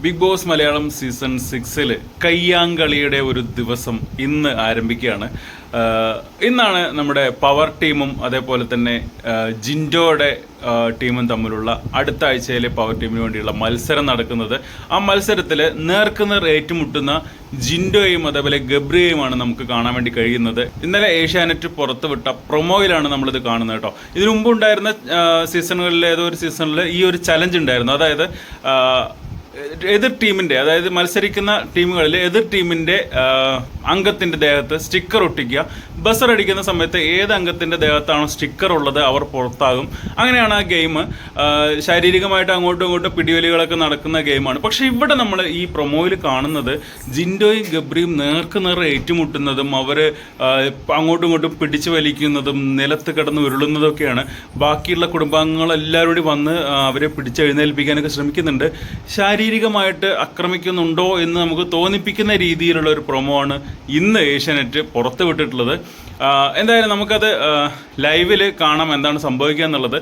Big boss Malayalam season 6 കയ്യാങ്കളിയുടെ ഒരു ദിവസം ഇന്ന് ആരംഭിക്കുകയാണ്. ഇന്നാണ് നമ്മുടെ പവർ ടീമും അതേപോലെ തന്നെ ജിൻഡോയുടെ ടീമും തമ്മിലുള്ള അടുത്ത ആഴ്ചയിലെ പവർ ടീമിന് വേണ്ടിയുള്ള മത്സരം നടക്കുന്നത്. ആ മത്സരത്തിൽ നേർക്കുനേർ ഏറ്റുമുട്ടുന്ന ജിൻഡോയും അതേപോലെ ഗബ്രിയെയുമാണ് നമുക്ക് കാണാൻ വേണ്ടി കഴിയുന്നത്. ഇന്നലെ ഏഷ്യാനെറ്റ് പുറത്തുവിട്ട പ്രൊമോയിലാണ് നമ്മളിത് കാണുന്നത് കേട്ടോ. ഇതിനു മുമ്പ് ഉണ്ടായിരുന്ന സീസണുകളിൽ ഏതോ ഒരു സീസണിൽ ഈ ഒരു ചലഞ്ച് ഉണ്ടായിരുന്നു. അതായത് എതിർ ടീമിൻ്റെ, അതായത് മത്സരിക്കുന്ന ടീമുകളിൽ എതിർ ടീമിൻ്റെ അംഗത്തിൻ്റെ ദേഹത്ത് സ്റ്റിക്കർ ഒട്ടിക്കുക. ബസർ അടിക്കുന്ന സമയത്ത് ഏത് അംഗത്തിൻ്റെ ദേഹത്താണോ സ്റ്റിക്കർ ഉള്ളത് അവർ പുറത്താകും. അങ്ങനെയാണ് ആ ഗെയിം. ശാരീരികമായിട്ട് അങ്ങോട്ടും ഇങ്ങോട്ടും പിടിവലികളൊക്കെ നടക്കുന്ന ഗെയിമാണ്. പക്ഷേ ഇവിടെ നമ്മൾ ഈ പ്രൊമോയിൽ കാണുന്നത് ജിൻഡോയും ഗബ്രിയും നേർക്കുനേർ ഏറ്റുമുട്ടുന്നതും അവർ അങ്ങോട്ടും ഇങ്ങോട്ടും പിടിച്ചു വലിക്കുന്നതും നിലത്ത് കിടന്ന് ഉരുളുന്നതൊക്കെയാണ്. ബാക്കിയുള്ള കുടുംബാംഗങ്ങളെല്ലാവരും കൂടി വന്ന് അവരെ പിടിച്ചെഴുന്നേൽപ്പിക്കാനൊക്കെ ശ്രമിക്കുന്നുണ്ട്. ശാരീരികമായിട്ട് ആക്രമിക്കുന്നുണ്ടോ എന്ന് നമുക്ക് തോന്നിപ്പിക്കുന്ന രീതിയിലുള്ള ഒരു പ്രൊമോ ആണ് ഇന്ന് ഏഷ്യാനെറ്റ് പുറത്ത് വിട്ടിട്ടുള്ളത്. എന്തായാലും നമുക്കത് ലൈവിൽ കാണാം എന്താണ് സംഭവിക്കുക എന്നുള്ളത്.